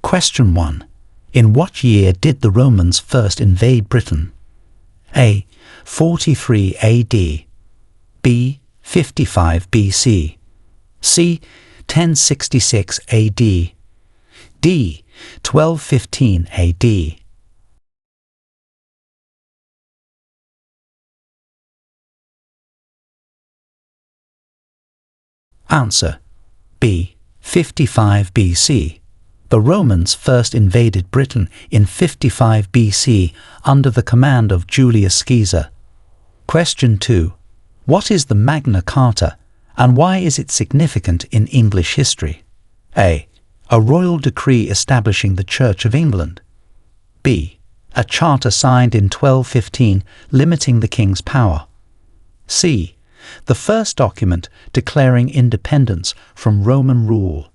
Question 1. In what year did the Romans first invade Britain? A. 43 AD. B. 55 BC. C. 1066 AD. D. 1215 AD. Answer. B. 55 BC. The Romans first invaded Britain in 55 BC under the command of Julius Caesar. Question 2. What is the Magna Carta, and why is it significant in English history? A. A royal decree establishing the Church of England. B. A charter signed in 1215 limiting the king's power. C. The first document declaring independence from Roman rule.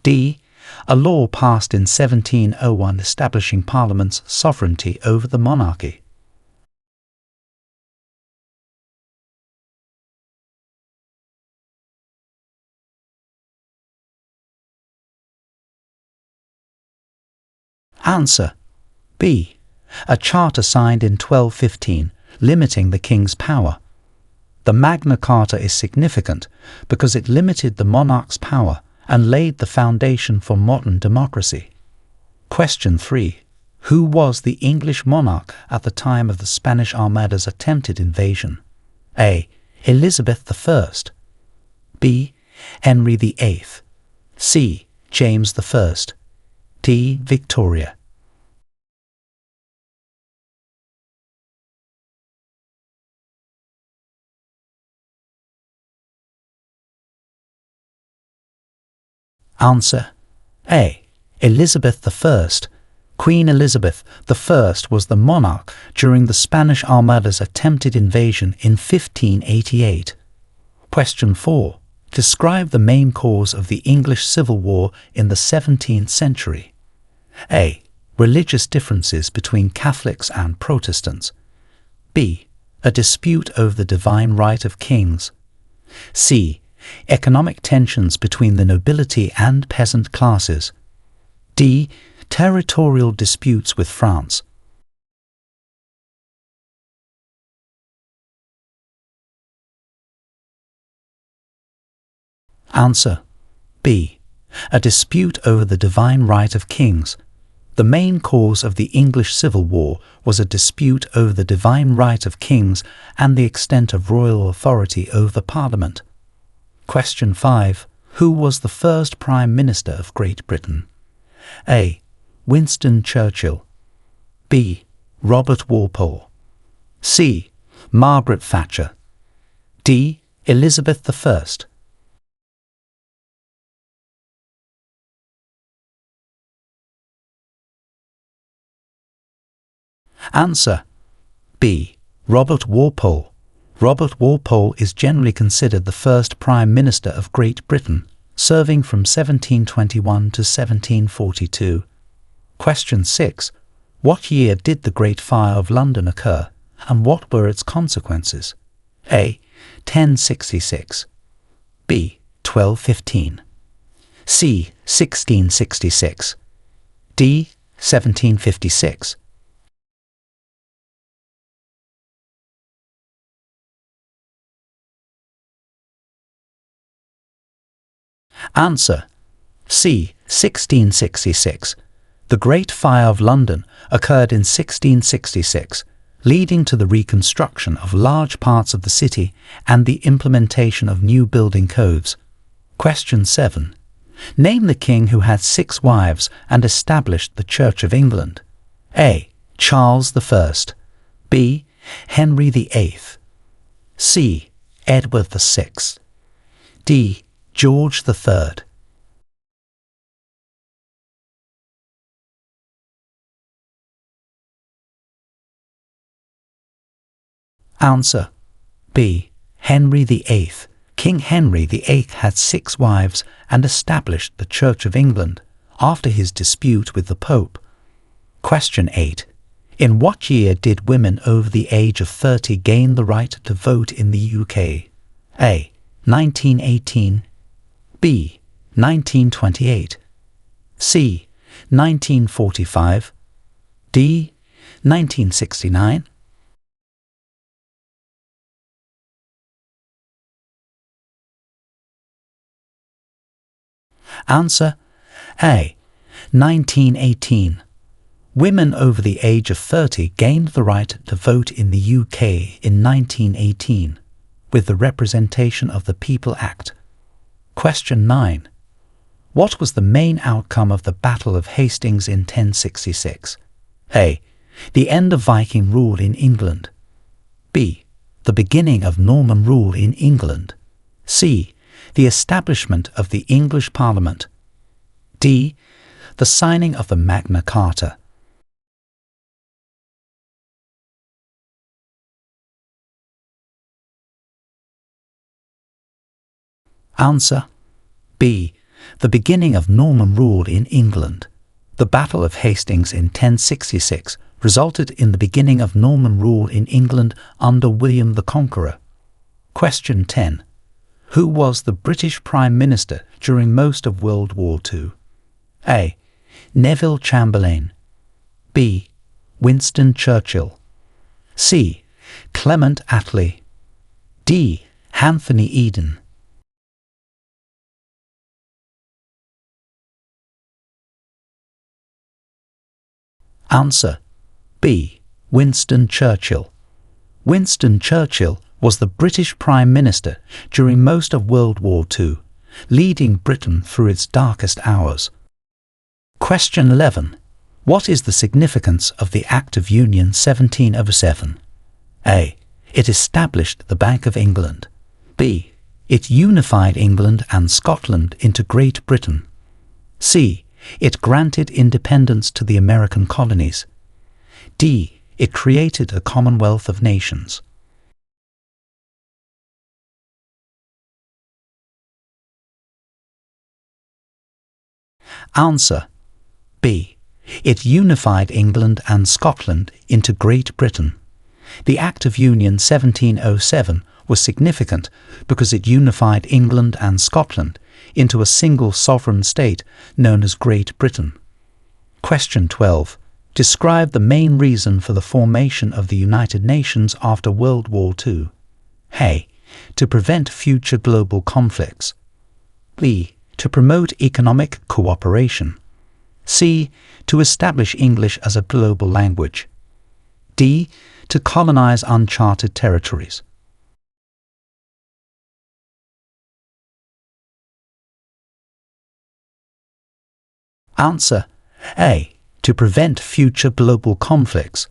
D. A law passed in 1701 establishing Parliament's sovereignty over the monarchy. Answer. B. A charter signed in 1215 limiting the king's power. The Magna Carta is significant because it limited the monarch's power and laid the foundation for modern democracy. Question 3. Who was the English monarch at the time of the Spanish Armada's attempted invasion? A. Elizabeth I. B. Henry VIII. C. James I. D. Victoria. Answer. A. Elizabeth I. Queen Elizabeth I was the monarch during the Spanish Armada's attempted invasion in 1588. Question 4. Describe the main cause of the English Civil War in the 17th century. A. Religious differences between Catholics and Protestants. B. A dispute over the divine right of kings. C. Economic tensions between the nobility and peasant classes. D. Territorial disputes with France. Answer. B. A dispute over the divine right of kings. The main cause of the English Civil War was a dispute over the divine right of kings and the extent of royal authority over the Parliament. Question 5. Who was the first Prime Minister of Great Britain? A. Winston Churchill. B. Robert Walpole. C. Margaret Thatcher. D. Elizabeth I. Answer. B. Robert Walpole. Robert Walpole is generally considered the first Prime Minister of Great Britain, serving from 1721 to 1742. Question 6. What year did the Great Fire of London occur, and what were its consequences? A. 1066. B. 1215. C. 1666. D. 1756. Answer. C. 1666. The Great Fire of London occurred in 1666, leading to the reconstruction of large parts of the city and the implementation of new building codes. Question 7. Name the king who had 6 wives and established the Church of England. A. Charles I. B. Henry VIII. C. Edward VI. D. George III. Answer. B. Henry VIII. King Henry VIII had 6 wives and established the Church of England after his dispute with the Pope. Question 8. In what year did women over the age of 30 gain the right to vote in the UK? A. 1918. B. 1928. C. 1945, D. 1969. Answer A. 1918. Women over the age of 30 gained the right to vote in the UK in 1918 with the Representation of the People Act. Question 9. What was the main outcome of the Battle of Hastings in 1066? A. The end of Viking rule in England. B. The beginning of Norman rule in England. C. The establishment of the English Parliament. D. The signing of the Magna Carta. Answer B. The beginning of Norman rule in England. The Battle of Hastings in 1066 resulted in the beginning of Norman rule in England under William the Conqueror. Question 10. Who was the British Prime Minister during most of World War II? A. Neville Chamberlain. B. Winston Churchill. C. Clement Attlee. D. Anthony Eden. Answer B. Winston Churchill. Winston Churchill was the British Prime Minister during most of World War II, leading Britain through its darkest hours. Question 11. What is the significance of the Act of Union 1707? A. It established the Bank of England. B. It unified England and Scotland into Great Britain. C. It granted independence to the American colonies. D. It created a Commonwealth of Nations. Answer B. It unified England and Scotland into Great Britain. The Act of Union 1707 was significant because it unified England and Scotland into a single sovereign state known as Great Britain. Question 12. Describe the main reason for the formation of the United Nations after World War II. A. To prevent future global conflicts. B. To promote economic cooperation. C. To establish English as a global language. D. To colonize uncharted territories. Answer A. To prevent future global conflicts.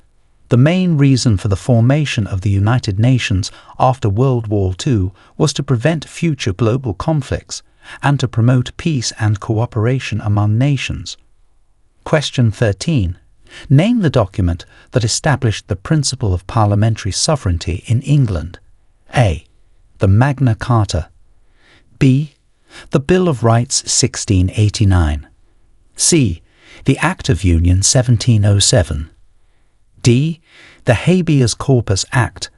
The main reason for the formation of the United Nations after World War II was to prevent future global conflicts and to promote peace and cooperation among nations. Question 13. Name the document that established the principle of parliamentary sovereignty in England. A. The Magna Carta. B. The Bill of Rights 1689. C. The Act of Union 1707. D. The Habeas Corpus Act.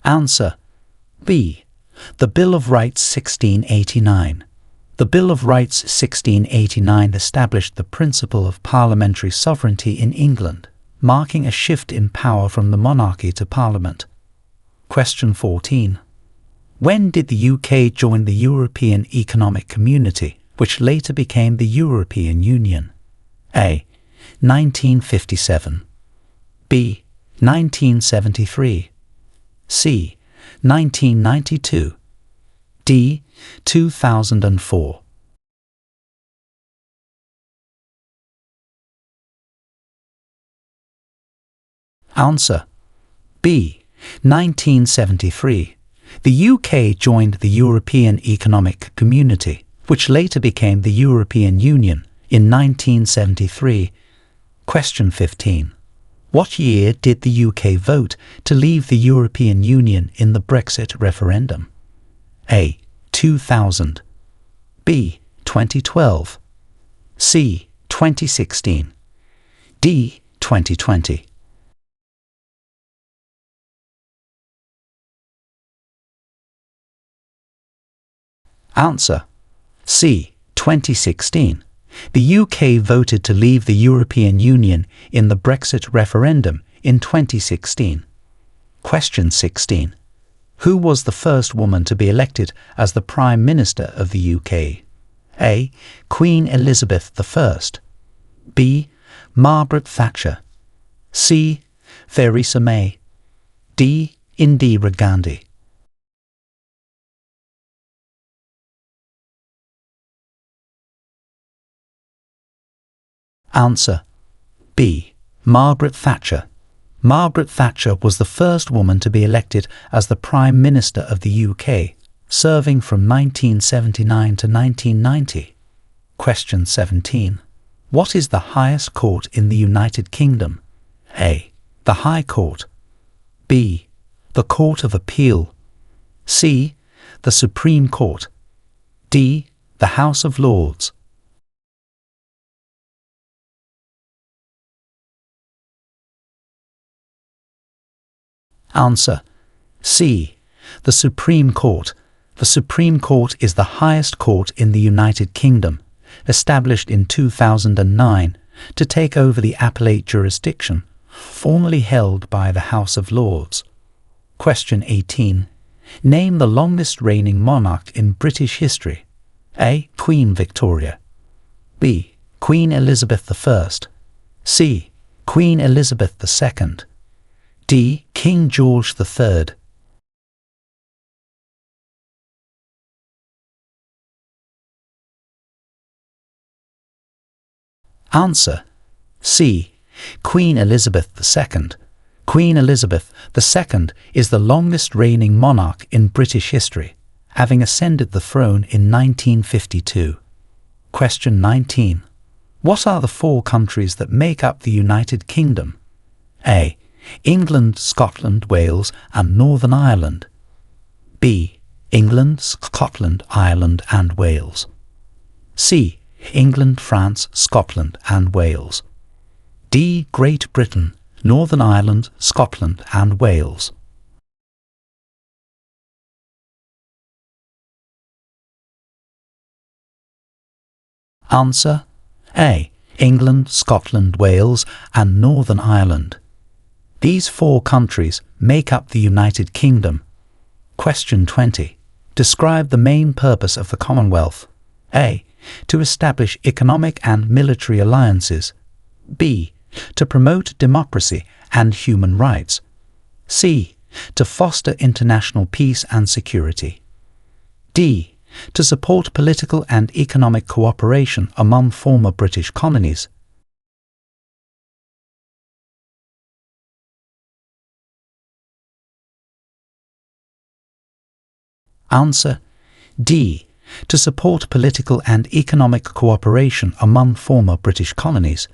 Answer B. The Bill of Rights 1689. The Bill of Rights 1689 established the principle of parliamentary sovereignty in England, marking a shift in power from the monarchy to Parliament. Question 14. When did the UK join the European Economic Community, which later became the European Union? A. 1957. B. 1973. C. 1992. D. 2004. Answer B. 1973. The UK joined the European Economic Community, which later became the European Union, in 1973. Question 15. What year did the UK vote to leave the European Union in the Brexit referendum? A. 2000. B. 2012. C. 2016. D. 2020. Answer: C. 2016. The UK voted to leave the European Union in the Brexit referendum in 2016. Question 16. Who was the first woman to be elected as the Prime Minister of the UK? A. Queen Elizabeth I. B. Margaret Thatcher. C. Theresa May. D. Indira Gandhi. Answer: B. Margaret Thatcher. Margaret Thatcher was the first woman to be elected as the Prime Minister of the UK, serving from 1979 to 1990. Question 17. What is the highest court in the United Kingdom? A. The High Court. B. The Court of Appeal. C. The Supreme Court. D. The House of Lords. Answer: C. The Supreme Court. The Supreme Court is the highest court in the United Kingdom, established in 2009 to take over the appellate jurisdiction, formerly held by the House of Lords. Question 18. Name the longest reigning monarch in British history. A. Queen Victoria. B. Queen Elizabeth I. C. Queen Elizabeth II. D. King George III. Answer: C. Queen Elizabeth II. Queen Elizabeth II is the longest reigning monarch in British history, having ascended the throne in 1952. Question 19. What are the 4 countries that make up the United Kingdom? A. England, Scotland, Wales and Northern Ireland. B. England, Scotland, Ireland and Wales. C. England, France, Scotland and Wales. D. Great Britain, Northern Ireland, Scotland and Wales. Answer: A. England, Scotland, Wales and Northern Ireland. These 4 countries make up the United Kingdom. Question 20. Describe the main purpose of the Commonwealth. A. To establish economic and military alliances. B. To promote democracy and human rights. C. To foster international peace and security. D. To support political and economic cooperation among former British colonies. Answer: D. To support political and economic cooperation among former British colonies.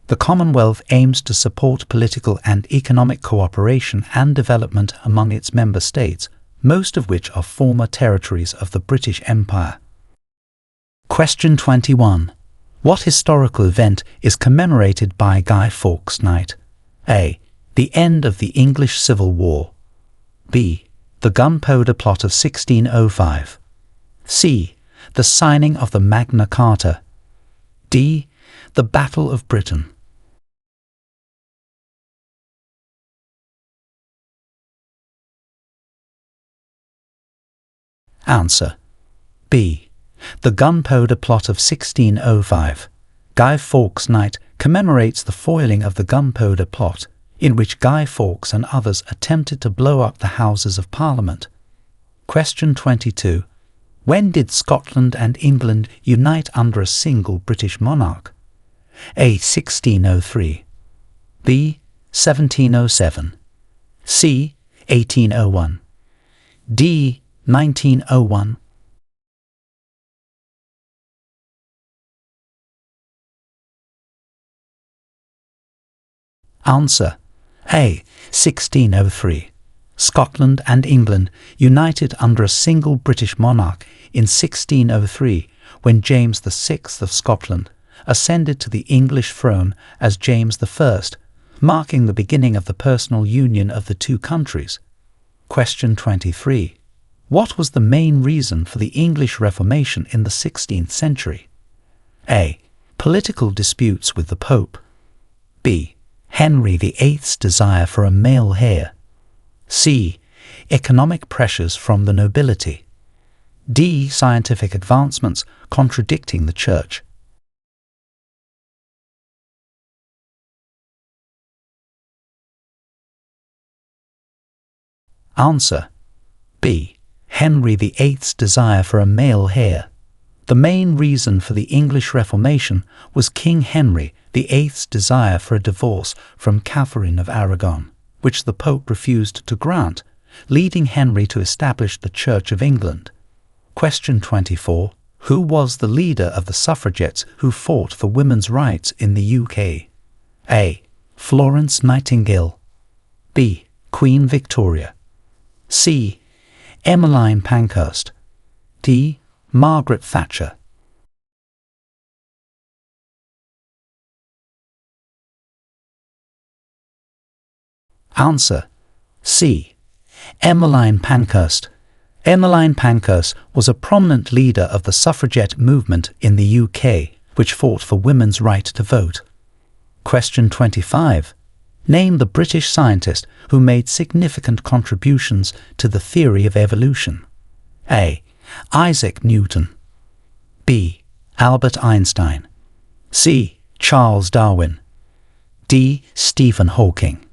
The Commonwealth aims to support political and economic cooperation and development among its member states, most of which are former territories of the British Empire. Question 21. What historical event is commemorated by Guy Fawkes Night? A. The end of the English Civil War. B. The Gunpowder Plot of 1605. C. The signing of the Magna Carta. D. The Battle of Britain. Answer: B. The Gunpowder Plot of 1605. Guy Fawkes Night commemorates the foiling of the Gunpowder Plot, in which Guy Fawkes and others attempted to blow up the Houses of Parliament. Question 22. When did Scotland and England unite under a single British monarch? A. 1603. B. 1707. C. 1801. D. 1901. Answer: A. 1603. Scotland and England united under a single British monarch in 1603 when James VI of Scotland ascended to the English throne as James I, marking the beginning of the personal union of the 2 countries. Question 23. What was the main reason for the English Reformation in the 16th century? A. Political disputes with the Pope. B. Henry VIII's desire for a male heir. C. Economic pressures from the nobility. D. Scientific advancements contradicting the Church. Answer: B. Henry VIII's desire for a male heir. The main reason for the English Reformation was King Henry VIII's desire for a divorce from Catherine of Aragon, which the Pope refused to grant, leading Henry to establish the Church of England. Question 24. Who was the leader of the suffragettes who fought for women's rights in the UK? A. Florence Nightingale. B. Queen Victoria. C. Emmeline Pankhurst. D. Margaret Thatcher. Answer: C. Emmeline Pankhurst. Emmeline Pankhurst was a prominent leader of the suffragette movement in the UK, which fought for women's right to vote. Question 25. Name the British scientist who made significant contributions to the theory of evolution. A. Isaac Newton. B. Albert Einstein. C. Charles Darwin. D. Stephen Hawking.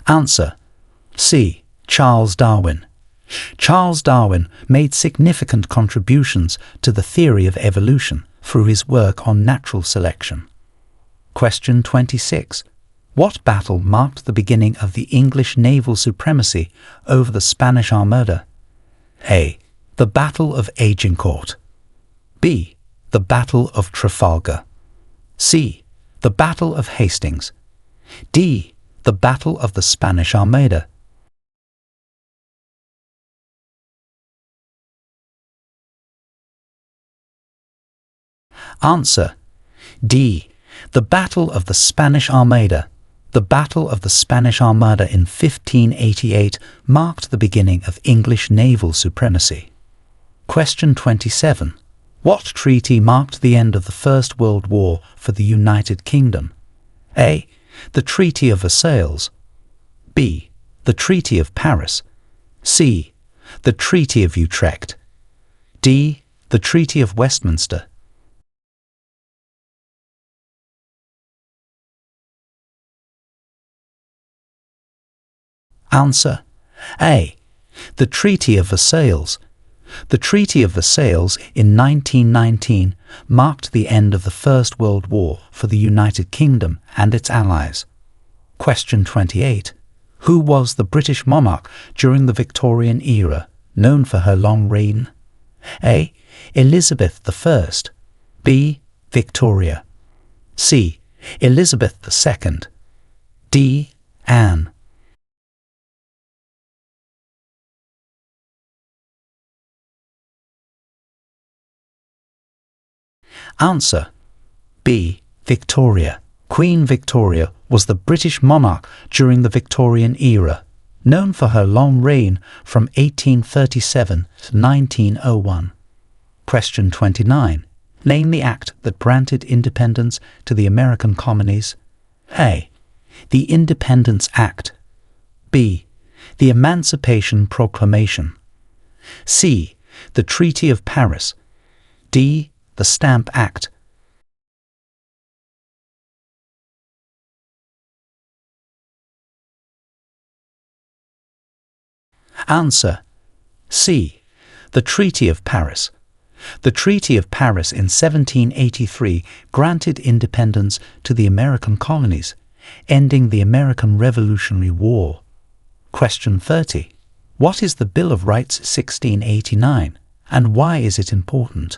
Answer: C. Charles Darwin. Charles Darwin made significant contributions to the theory of evolution through his work on natural selection. Question 26. What battle marked the beginning of the English naval supremacy over the Spanish Armada? A. The Battle of Agincourt. B. The Battle of Trafalgar. C. The Battle of Hastings. D. The Battle of the Spanish Armada. Answer: D. The Battle of the Spanish Armada. The Battle of the Spanish Armada in 1588 marked the beginning of English naval supremacy. Question 27. What treaty marked the end of the First World War for the United Kingdom? A. The Treaty of Versailles. B. The Treaty of Paris. C. The Treaty of Utrecht. D. The Treaty of Westminster. Answer: A. The Treaty of Versailles. The Treaty of Versailles in 1919 marked the end of the First World War for the United Kingdom and its allies. Question 28. Who was the British monarch during the Victorian era, known for her long reign? A. Elizabeth I. B. Victoria. C. Elizabeth II. D. Anne. Answer: B. Victoria. Queen Victoria was the British monarch during the Victorian era, known for her long reign from 1837 to 1901. Question 29. Name the act that granted independence to the American colonies. A. The Independence Act. B. The Emancipation Proclamation. C. The Treaty of Paris. D. The Stamp Act. Answer: C. The Treaty of Paris. The Treaty of Paris in 1783 granted independence to the American colonies, ending the American Revolutionary War. Question 30. What is the Bill of Rights 1689, and why is it important?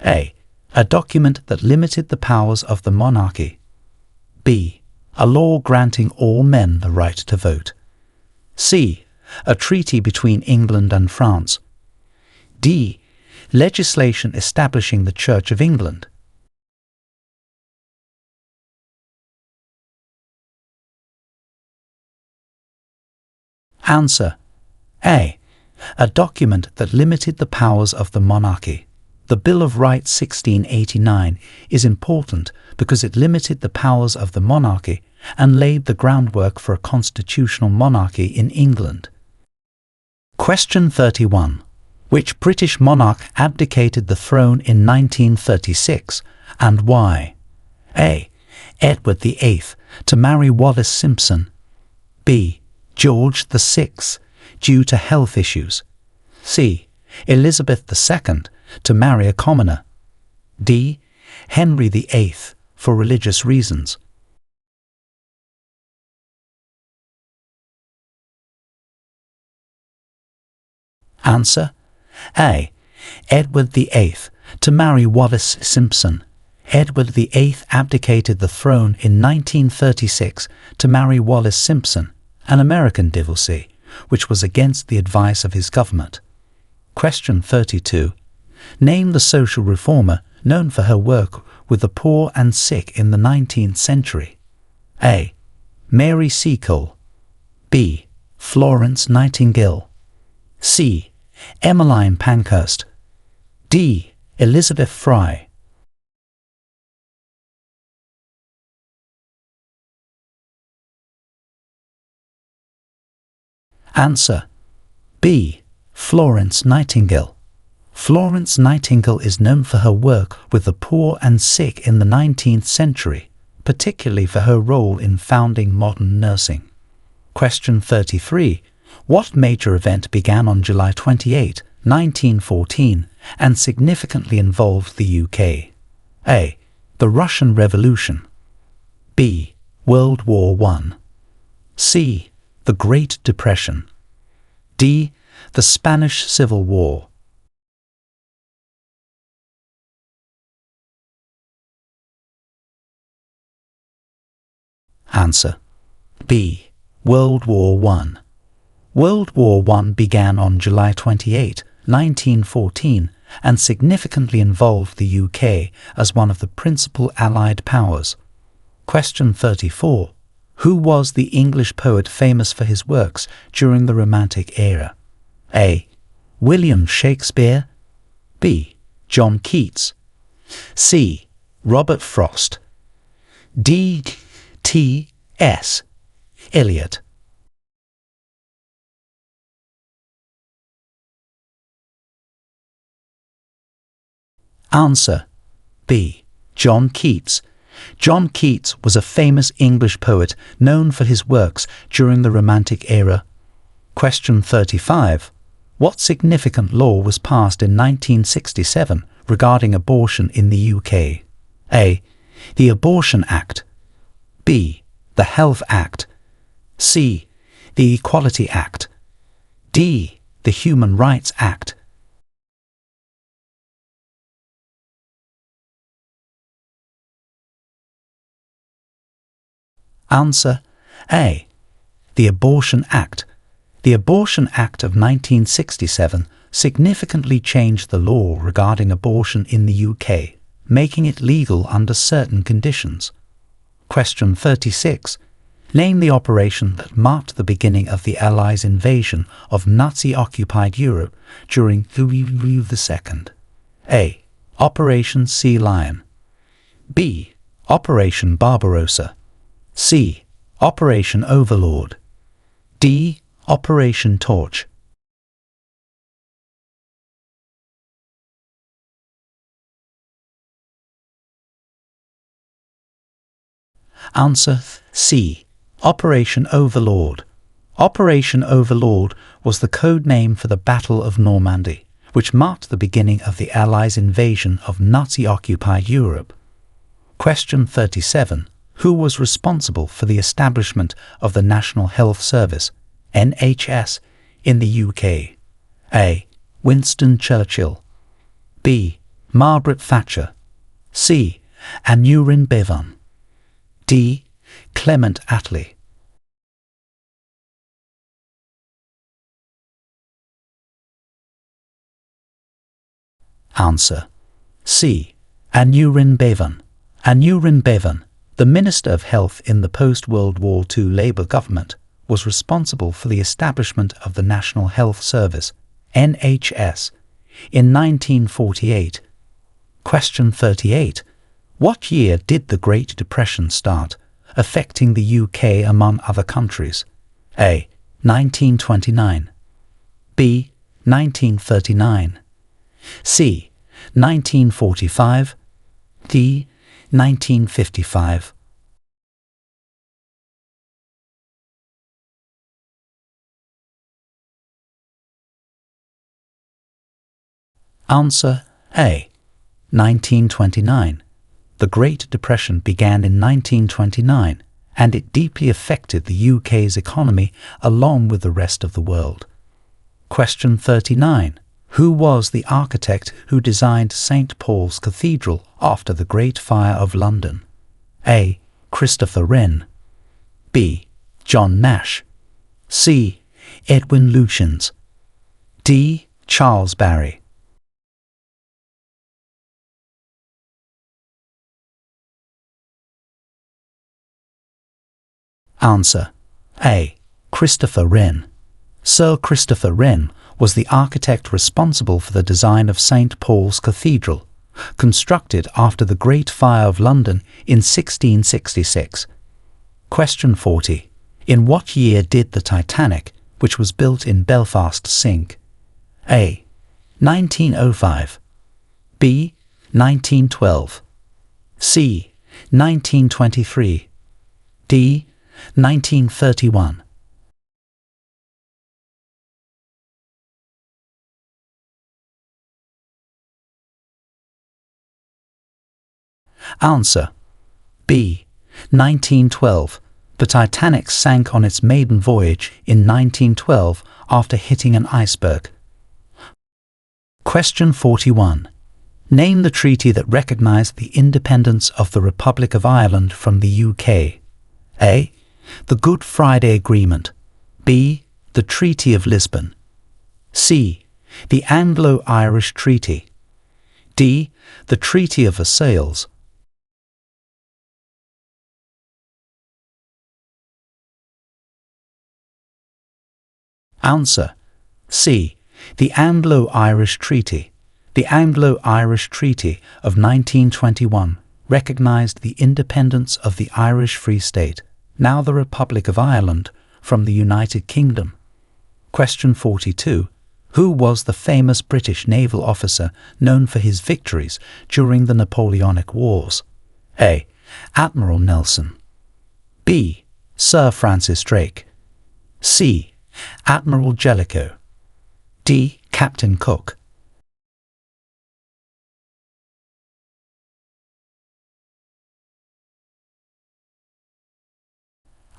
A. A document that limited the powers of the monarchy. B. A law granting all men the right to vote. C. A treaty between England and France. D. Legislation establishing the Church of England. Answer: A. A document that limited the powers of the monarchy. The Bill of Rights 1689 is important because it limited the powers of the monarchy and laid the groundwork for a constitutional monarchy in England. Question 31. Which British monarch abdicated the throne in 1936 and why? A. Edward VIII, to marry Wallis Simpson. B. George VI, due to health issues. C. Elizabeth II, to marry a commoner. D. Henry VIII, for religious reasons. Answer: A. Edward VIII, to marry Wallis Simpson. Edward VIII abdicated the throne in 1936 to marry Wallis Simpson, an American divorcee, which was against the advice of his government. Question 32. Name the social reformer known for her work with the poor and sick in the 19th century. A. Mary Seacole. B. Florence Nightingale. C. Emmeline Pankhurst. D. Elizabeth Fry. Answer: B. Florence Nightingale. Florence Nightingale is known for her work with the poor and sick in the 19th century, particularly for her role in founding modern nursing. Question 33. What major event began on July 28, 1914, and significantly involved the UK? A. The Russian Revolution. B. World War I. C. The Great Depression. D. The Spanish Civil War. Answer: B. World War I. World War I began on July 28, 1914, and significantly involved the UK as one of the principal Allied powers. Question 34. Who was the English poet famous for his works during the Romantic era? A. William Shakespeare. B. John Keats. C. Robert Frost. D. T.S. Eliot. Answer: B. John Keats. John Keats was a famous English poet known for his works during the Romantic era. Question 35. What significant law was passed in 1967 regarding abortion in the UK? A. The Abortion Act. B. The Health Act. C. The Equality Act. D. The Human Rights Act. Answer: A. The Abortion Act. The Abortion Act of 1967 significantly changed the law regarding abortion in the UK, making it legal under certain conditions. Question 36. Name the operation that marked the beginning of the Allies' invasion of Nazi-occupied Europe during Louis II. A. Operation Sea Lion. B. Operation Barbarossa. C. Operation Overlord. D. Operation Torch. Answer: C. Operation Overlord. Operation Overlord was the code name for the Battle of Normandy, which marked the beginning of the Allies' invasion of Nazi-occupied Europe. Question 37. Who was responsible for the establishment of the National Health Service, NHS, in the UK? A. Winston Churchill. B. Margaret Thatcher. C. Aneurin Bevan. D. Clement Attlee. Answer: C. Aneurin Bevan. Aneurin Bevan, the Minister of Health in the post-World War II Labour government, was responsible for the establishment of the National Health Service, NHS, in 1948? Question 38. What year did the Great Depression start, affecting the UK among other countries? A. 1929. B. 1939. C. 1945. D. 1955. Answer A. 1929. The Great Depression began in 1929, and it deeply affected the UK's economy along with the rest of the world. Question 39. Who was the architect who designed St. Paul's Cathedral after the Great Fire of London? A. Christopher Wren. B. John Nash. C. Edwin Lutyens. D. Charles Barry. Answer A. Christopher Wren. Sir Christopher Wren was the architect responsible for the design of St. Paul's Cathedral, constructed after the Great Fire of London in 1666. Question 40. In what year did the Titanic, which was built in Belfast, sink? A. 1905. B. 1912. C. 1923. D. 1931. Answer B. 1912. The Titanic sank on its maiden voyage in 1912 after hitting an iceberg. Question 41. Name the treaty that recognized the independence of the Republic of Ireland from the UK. A. The Good Friday Agreement. B. The Treaty of Lisbon. C. The Anglo-Irish Treaty. D. The Treaty of Versailles. Answer C. The Anglo-Irish Treaty. The Anglo-Irish Treaty of 1921 recognized the independence of the Irish Free State, now the Republic of Ireland, from the United Kingdom. Question 42. Who was the famous British naval officer known for his victories during the Napoleonic Wars? A. Admiral Nelson. B. Sir Francis Drake. C. Admiral Jellicoe. D. Captain Cook.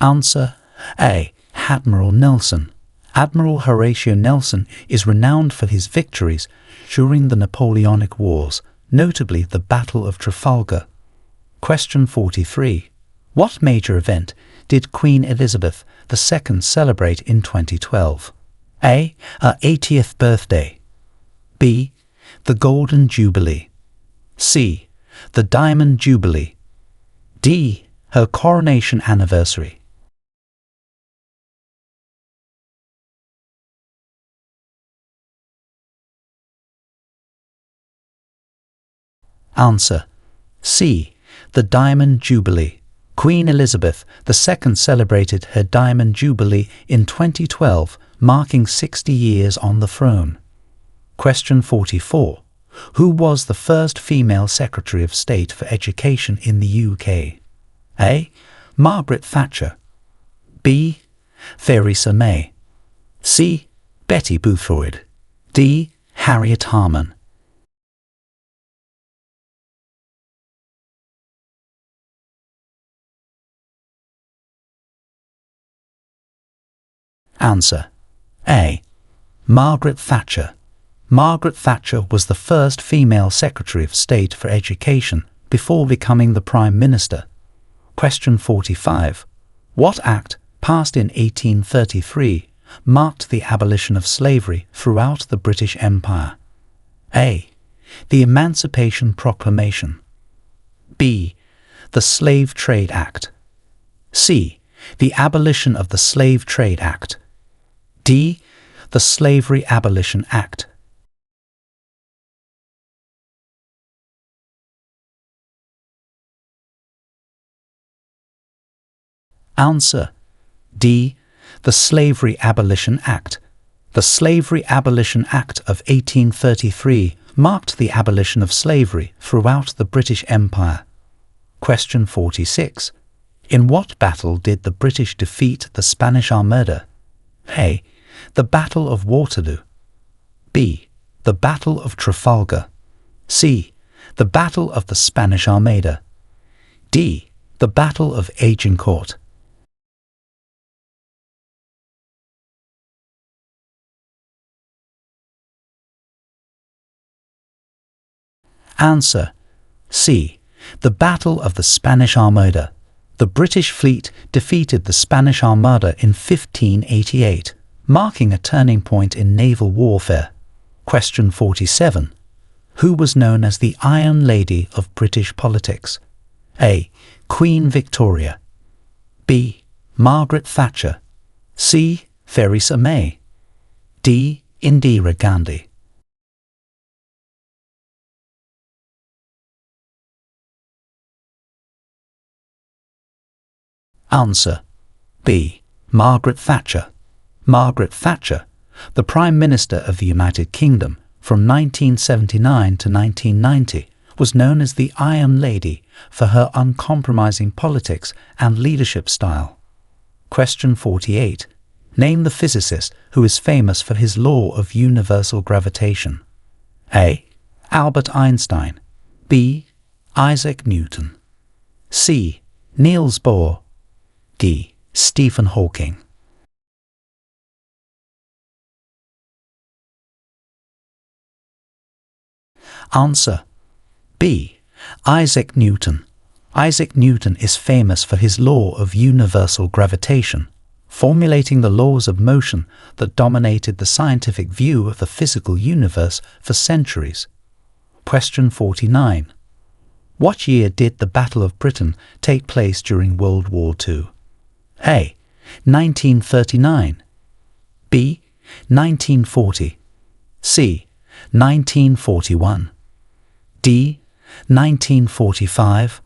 Answer A. Admiral Nelson. Admiral Horatio Nelson is renowned for his victories during the Napoleonic Wars, notably the Battle of Trafalgar. Question 43. What major event did Queen Elizabeth II celebrate in 2012? A. Her 80th birthday. B. The Golden Jubilee. C. The Diamond Jubilee. D. Her coronation anniversary. Answer C. The Diamond Jubilee. Queen Elizabeth II celebrated her Diamond Jubilee in 2012, marking 60 years on the throne. Question 44. Who was the first female Secretary of State for Education in the UK? A. Margaret Thatcher. B. Theresa May. C. Betty Boothroyd. D. Harriet Harman. Answer A. Margaret Thatcher. Margaret Thatcher was the first female Secretary of State for Education before becoming the Prime Minister. Question 45. What act, passed in 1833, marked the abolition of slavery throughout the British Empire? A. The Emancipation Proclamation. B. The Slave Trade Act. C. The abolition of the Slave Trade Act. D. The Slavery Abolition Act. Answer: D. The Slavery Abolition Act. The Slavery Abolition Act of 1833 marked the abolition of slavery throughout the British Empire. Question 46. In what battle did the British defeat the Spanish Armada? A. The Battle of Waterloo. B. The Battle of Trafalgar. C. The Battle of the Spanish Armada. D. The Battle of Agincourt. Answer: C. The Battle of the Spanish Armada. The British fleet defeated the Spanish Armada in 1588, marking a turning point in naval warfare. Question 47. Who was known as the Iron Lady of British politics? A. Queen Victoria. B. Margaret Thatcher. C. Theresa May. D. Indira Gandhi. Answer: B. Margaret Thatcher. Margaret Thatcher, the Prime Minister of the United Kingdom from 1979 to 1990, was known as the Iron Lady for her uncompromising politics and leadership style. Question 48. Name the physicist who is famous for his law of universal gravitation. A. Albert Einstein. B. Isaac Newton. C. Niels Bohr. D. Stephen Hawking. Answer: B. Isaac Newton. Isaac Newton is famous for his law of universal gravitation, formulating the laws of motion that dominated the scientific view of the physical universe for centuries. Question 49. What year did the Battle of Britain take place during World War II? A. 1939. B. 1940. C. 1941. D. 1945.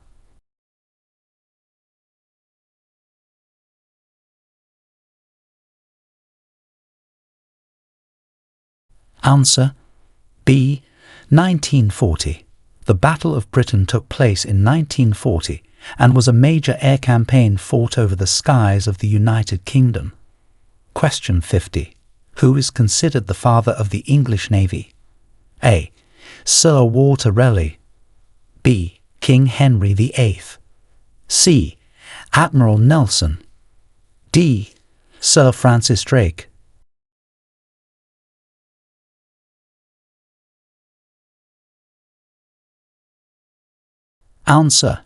Answer: B. 1940. The Battle of Britain took place in 1940 and was a major air campaign fought over the skies of the United Kingdom. Question 50. Who is considered the father of the English Navy? A. Sir Walter Raleigh. B. King Henry VIII. C. Admiral Nelson. D. Sir Francis Drake. Answer: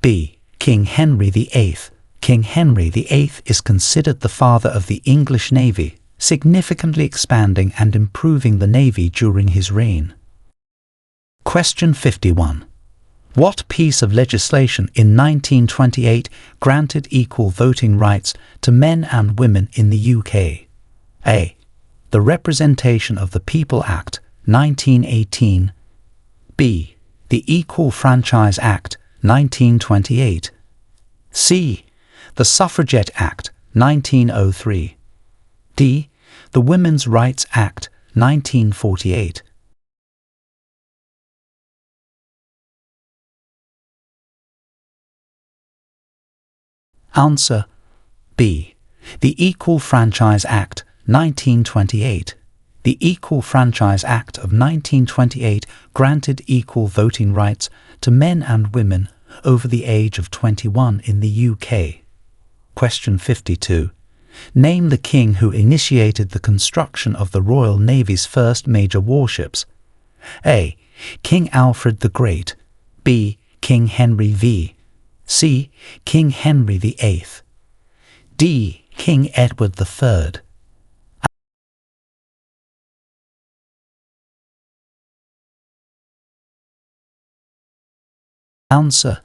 B. King Henry VIII. King Henry VIII is considered the father of the English Navy, significantly expanding and improving the Navy during his reign. Question 51. What piece of legislation in 1928 granted equal voting rights to men and women in the UK? A. The Representation of the People Act, 1918. B. The Equal Franchise Act, 1928. C. The Suffragette Act, 1903. D. The Women's Rights Act, 1948. Answer: B. The Equal Franchise Act, 1928. The Equal Franchise Act of 1928 granted equal voting rights to men and women over the age of 21 in the UK. Question 52. Name the king who initiated the construction of the Royal Navy's first major warships. A. King Alfred the Great. B. King Henry V. C. King Henry VIII. D. King Edward III. Answer: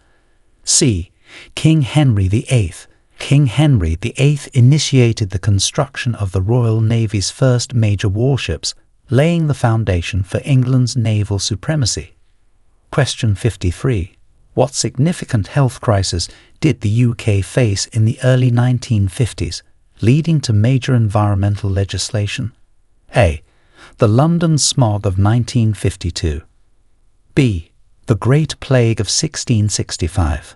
C. King Henry VIII. King Henry VIII initiated the construction of the Royal Navy's first major warships, laying the foundation for England's naval supremacy. Question 53. What significant health crisis did the UK face in the early 1950s, leading to major environmental legislation? A. The London smog of 1952. B. The Great Plague of 1665.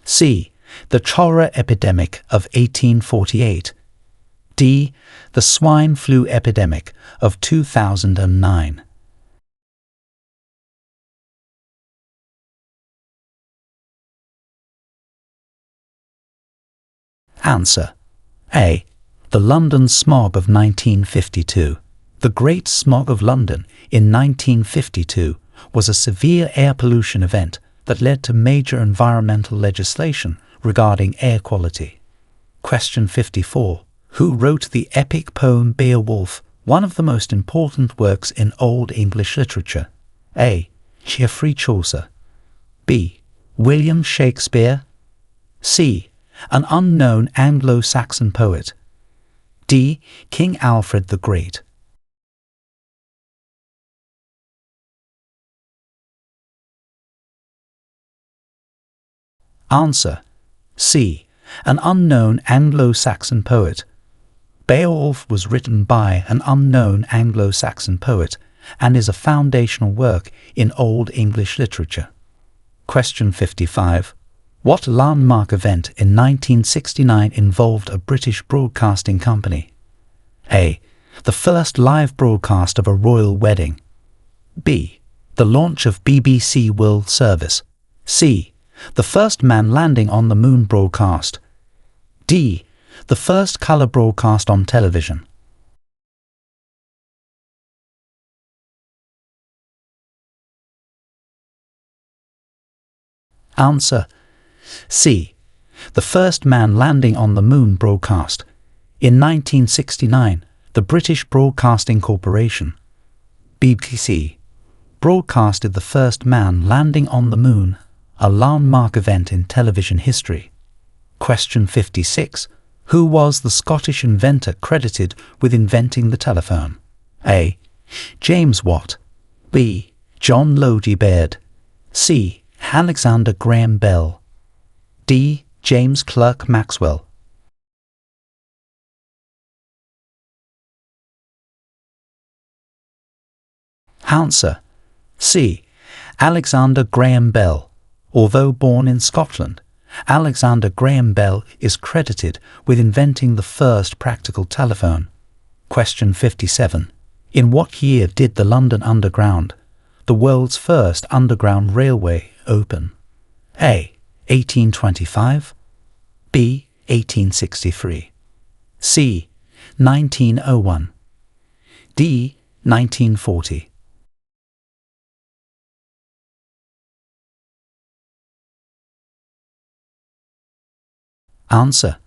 C. The cholera epidemic of 1848. D. The swine flu epidemic of 2009. Answer. A. The London smog of 1952. The Great Smog of London in 1952 was a severe air pollution event that led to major environmental legislation regarding air quality. Question 54. Who wrote the epic poem Beowulf, one of the most important works in Old English literature? A. Geoffrey Chaucer. B. William Shakespeare. C. An unknown Anglo-Saxon poet. D. King Alfred the Great. Answer. C. An unknown Anglo-Saxon poet. Beowulf was written by an unknown Anglo-Saxon poet and is a foundational work in Old English literature. Question 55. What landmark event in 1969 involved a British broadcasting company? A. The first live broadcast of a royal wedding. B. The launch of BBC World Service. C. The first man landing on the moon broadcast. D. The first colour broadcast on television. Answer. C. The first man landing on the moon broadcast. In 1969, the British Broadcasting Corporation, BBC, broadcasted the first man landing on the moon, a landmark event in television history. Question 56. Who was the Scottish inventor credited with inventing the telephone? A. James Watt. B. John Logie Baird. C. Alexander Graham Bell. D. James Clerk Maxwell. Answer. C. Alexander Graham Bell. Although born in Scotland, Alexander Graham Bell is credited with inventing the first practical telephone. Question 57. In what year did the London Underground, the world's first underground railway, open? A. 1825. B. 1863. C. 1901. D. 1940. Answer.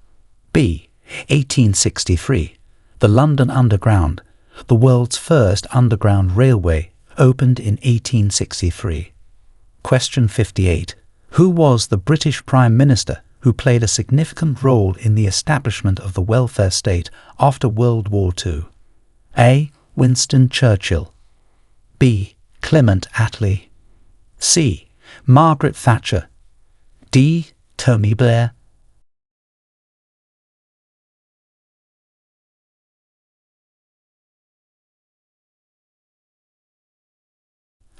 B. 1863. The London Underground, the world's first underground railway, opened in 1863. Question 58. Who was the British Prime Minister who played a significant role in the establishment of the welfare state after World War II? A. Winston Churchill. B. Clement Attlee. C. Margaret Thatcher. D. Tony Blair.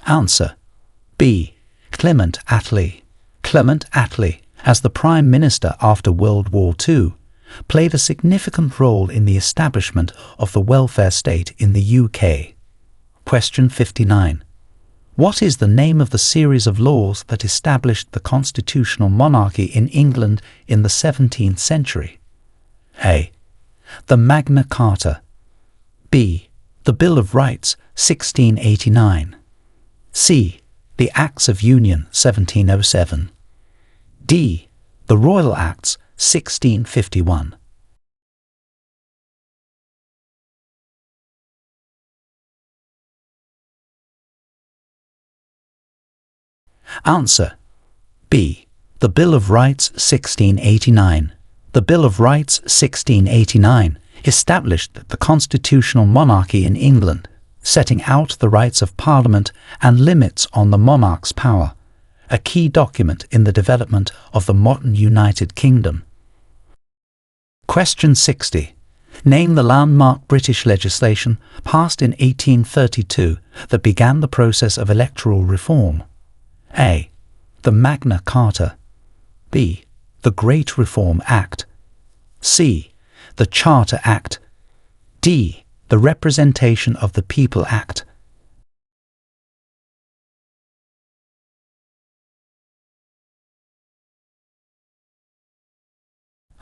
Answer. B. Clement Attlee. Clement Attlee, as the Prime Minister after World War II, played a significant role in the establishment of the welfare state in the UK. Question 59. What is the name of the series of laws that established the constitutional monarchy in England in the 17th century? A. The Magna Carta. B. The Bill of Rights, 1689. C. The Acts of Union, 1707. D. The Royal Acts, 1651. Answer. B. The Bill of Rights, 1689. The The Bill of Rights 1689 established the constitutional monarchy in England, setting out the rights of Parliament and limits on the monarch's power, a key document in the development of the modern United Kingdom. Question 60. Name the landmark British legislation passed in 1832 that began the process of electoral reform. A. The Magna Carta. B. The Great Reform Act. C. The Charter Act. D. The Representation of the People Act.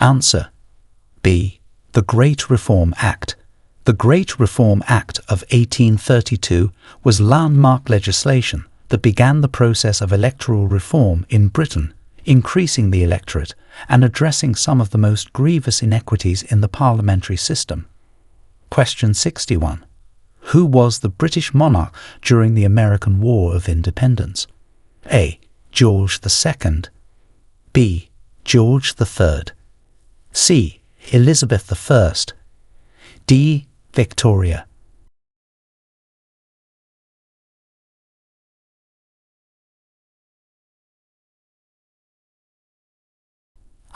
Answer. B. The Great Reform Act. The Great Reform Act of 1832 was landmark legislation that began the process of electoral reform in Britain, increasing the electorate and addressing some of the most grievous inequities in the parliamentary system. Question 61. Who was the British monarch during the American War of Independence? A. George II. B. George III. C. Elizabeth I. D. Victoria.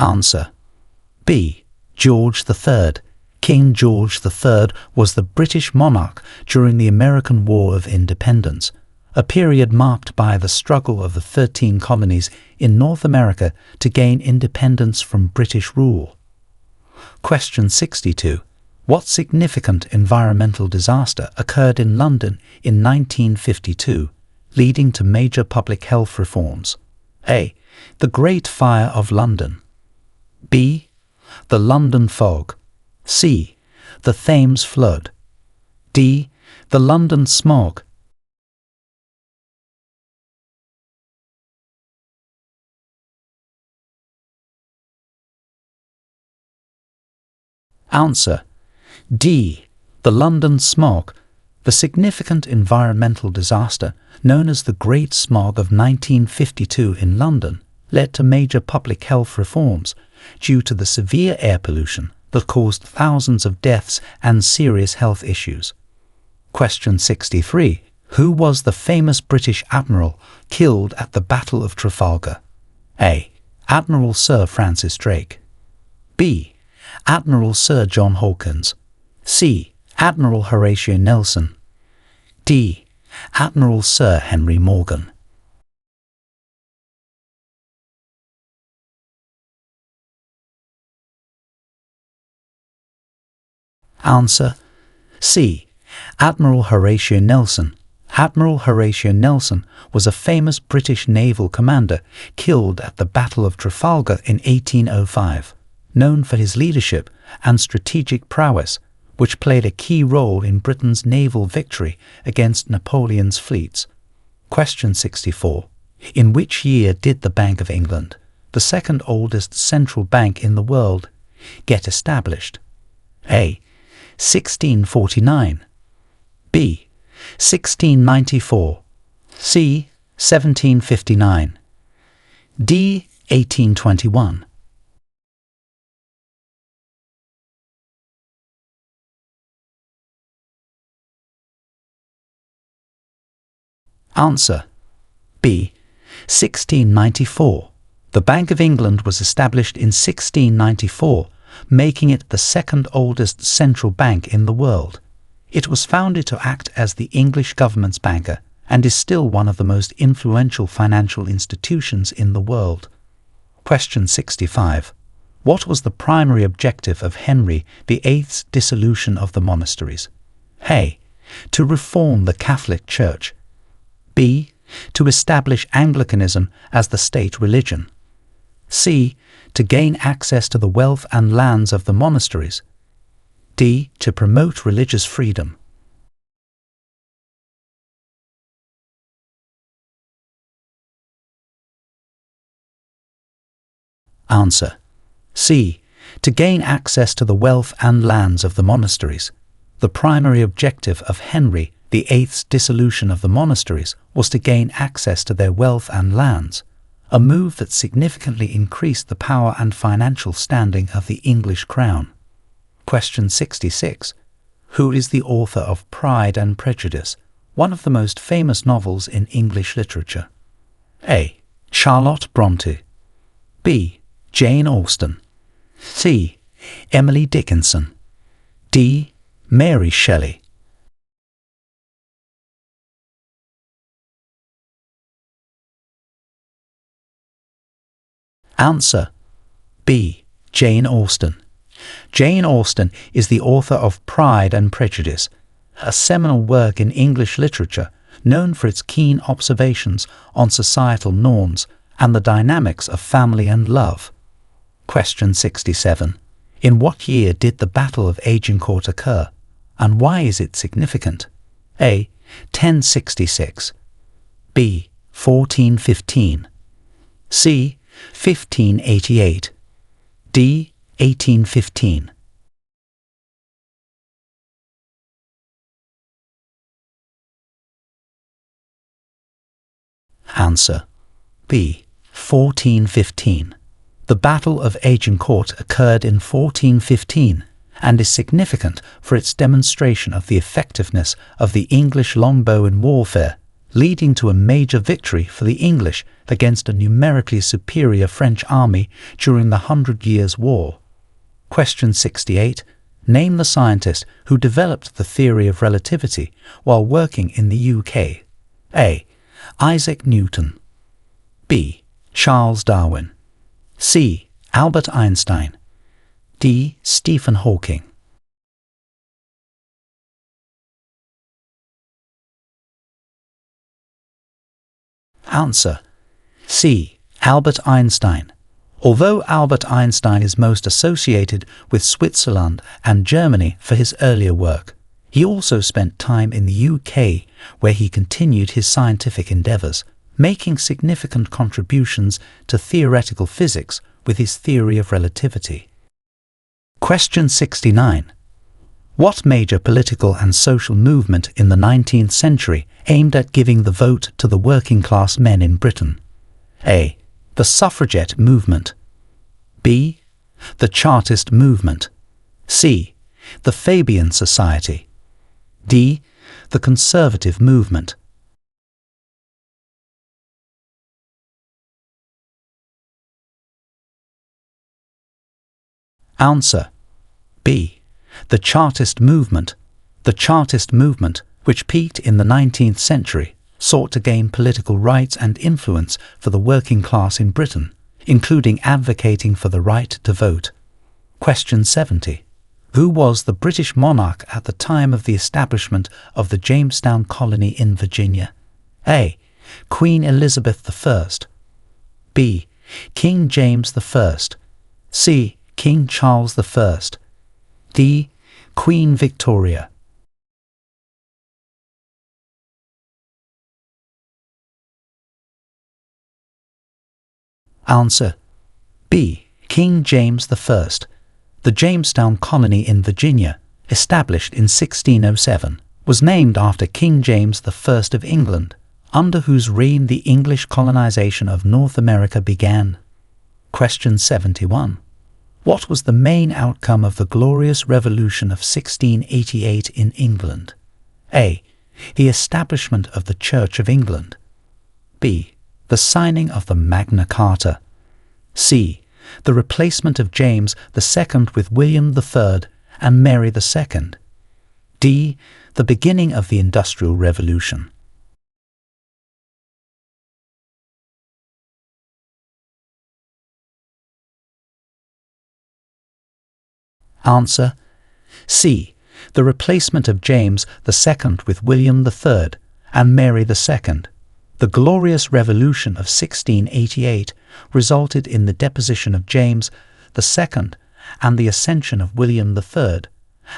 Answer. B. George III. King George III was the British monarch during the American War of Independence, a period marked by the struggle of the 13 colonies in North America to gain independence from British rule. Question 62. What significant environmental disaster occurred in London in 1952, leading to major public health reforms? A. The Great Fire of London. B. The London Fog. C. The Thames Flood. D. The London Smog. Answer. D. The London Smog. The significant environmental disaster known as the Great Smog of 1952 in London led to major public health reforms due to the severe air pollution that caused thousands of deaths and serious health issues. Question 63. Who was the famous British admiral killed at the Battle of Trafalgar? A. Admiral Sir Francis Drake. B. Admiral Sir John Hawkins. C. Admiral Horatio Nelson. D. Admiral Sir Henry Morgan. Answer. C. Admiral Horatio Nelson. Admiral Horatio Nelson was a famous British naval commander killed at the Battle of Trafalgar in 1805, known for his leadership and strategic prowess, which played a key role in Britain's naval victory against Napoleon's fleets. Question 64. In which year did the Bank of England, the second oldest central bank in the world, get established? A. 1649. B. 1694. C. 1759. D. 1821. Answer. B. 1694. The Bank of England was established in 1694, making it the second oldest central bank in the world. It was founded to act as the English government's banker and is still one of the most influential financial institutions in the world. Question 65. What was the primary objective of Henry VIII's dissolution of the monasteries? A. To reform the Catholic Church. B. To establish Anglicanism as the state religion. C. To gain access to the wealth and lands of the monasteries. D. To promote religious freedom. Answer. C. To gain access to the wealth and lands of the monasteries. The primary objective of Henry VIII's dissolution of the monasteries was to gain access to their wealth and lands. a move that significantly increased the power and financial standing of the English crown. Question 66. Who is the author of Pride and Prejudice, one of the most famous novels in English literature? A. Charlotte Bronte. B. Jane Austen. C. Emily Dickinson. D. Mary Shelley. Answer: B. Jane Austen. Jane Austen is the author of Pride and Prejudice, a seminal work in English literature known for its keen observations on societal norms and the dynamics of family and love. Question 67. In what year did the Battle of Agincourt occur, and why is it significant? A. 1066. B. 1415. C. 1588. D. 1815. Answer: B. 1415. The Battle of Agincourt occurred in 1415 and is significant for its demonstration of the effectiveness of the English longbow in warfare, leading to a major victory for the English against a numerically superior French army during the 100 Years' War. Question 68. Name the scientist who developed the theory of relativity while working in the UK. A. Isaac Newton. B. Charles Darwin. C. Albert Einstein. D. Stephen Hawking. Answer: C. Albert Einstein. Although Albert Einstein is most associated with Switzerland and Germany for his earlier work, he also spent time in the UK, where he continued his scientific endeavours, making significant contributions to theoretical physics with his theory of relativity. Question 69. What major political and social movement in the 19th century aimed at giving the vote to the working class men in Britain? A. The suffragette movement. B. The Chartist movement. C. The Fabian Society. D. The Conservative movement. Answer: B. The Chartist movement. The Chartist movement, which peaked in the 19th century, sought to gain political rights and influence for the working class in Britain, including advocating for the right to vote. Question 70. Who was the British monarch at the time of the establishment of the Jamestown colony in Virginia? A. Queen Elizabeth I. B. King James I. C. King Charles I. D. Queen Victoria. Answer: B. King James I. The Jamestown colony in Virginia, established in 1607, was named after King James I of England, under whose reign the English colonization of North America began. Question 71. What was the main outcome of the Glorious Revolution of 1688 in England? A. The establishment of the Church of England. B. The signing of the Magna Carta. C. The replacement of James II with William III and Mary II. D. The beginning of the Industrial Revolution. Answer: C. The replacement of James II with William III and Mary II. The Glorious Revolution of 1688 resulted in the deposition of James II and the ascension of William III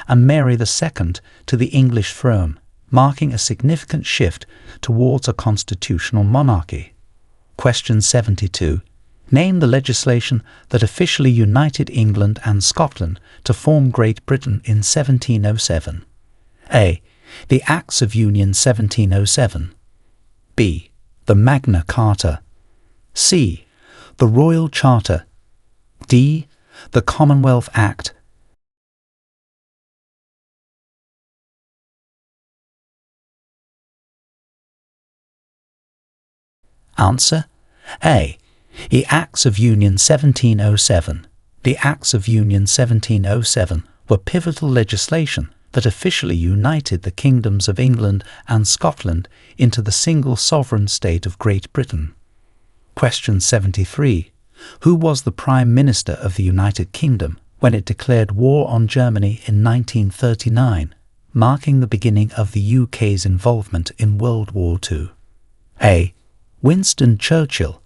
and Mary II to the English throne, marking a significant shift towards a constitutional monarchy. Question 72. Name the legislation that officially united England and Scotland to form Great Britain in 1707. A. The Acts of Union 1707. B. The Magna Carta. C. The Royal Charter. D. The Commonwealth Act. Answer A. The Acts of Union 1707. The Acts of Union 1707 were pivotal legislation that officially united the kingdoms of England and Scotland into the single sovereign state of Great Britain. Question 73. Who was the Prime Minister of the United Kingdom when it declared war on Germany in 1939, marking the beginning of the UK's involvement in World War II? A. Winston Churchill.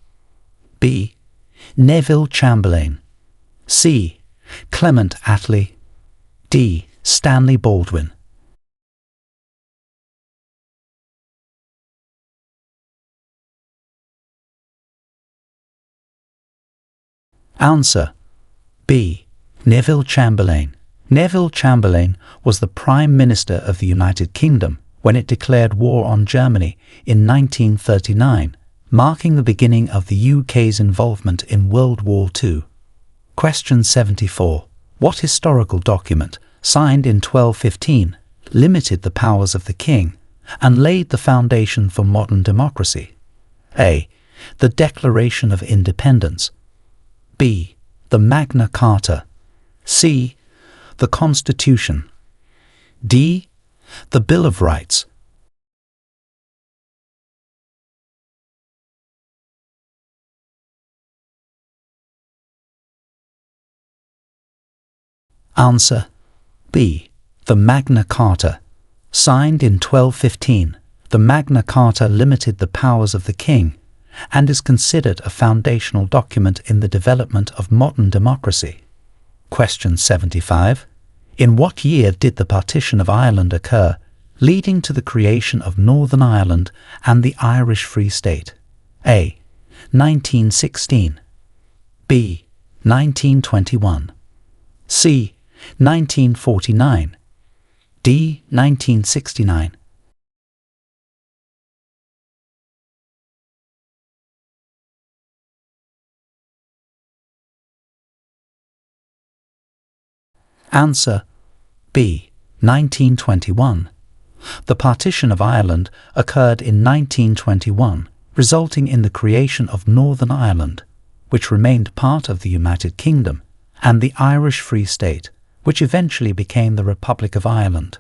B. Neville Chamberlain. C. Clement Attlee. D. Stanley Baldwin. Answer B. Neville Chamberlain. Neville Chamberlain was the Prime Minister of the United Kingdom when it declared war on Germany in 1939, marking the beginning of the UK's involvement in World War II. Question 74. What historical document, signed in 1215, limited the powers of the king and laid the foundation for modern democracy? A. The Declaration of Independence. B. The Magna Carta. C. The Constitution. D. The Bill of Rights. Answer B. The Magna Carta. Signed in 1215, the Magna Carta limited the powers of the king and is considered a foundational document in the development of modern democracy. Question 75. In what year did the partition of Ireland occur, leading to the creation of Northern Ireland and the Irish Free State? A. 1916. B. 1921. C. 1949. D. 1969. Answer B. 1921. The partition of Ireland occurred in 1921, resulting in the creation of Northern Ireland, which remained part of the United Kingdom, and the Irish Free State, which eventually became the Republic of Ireland.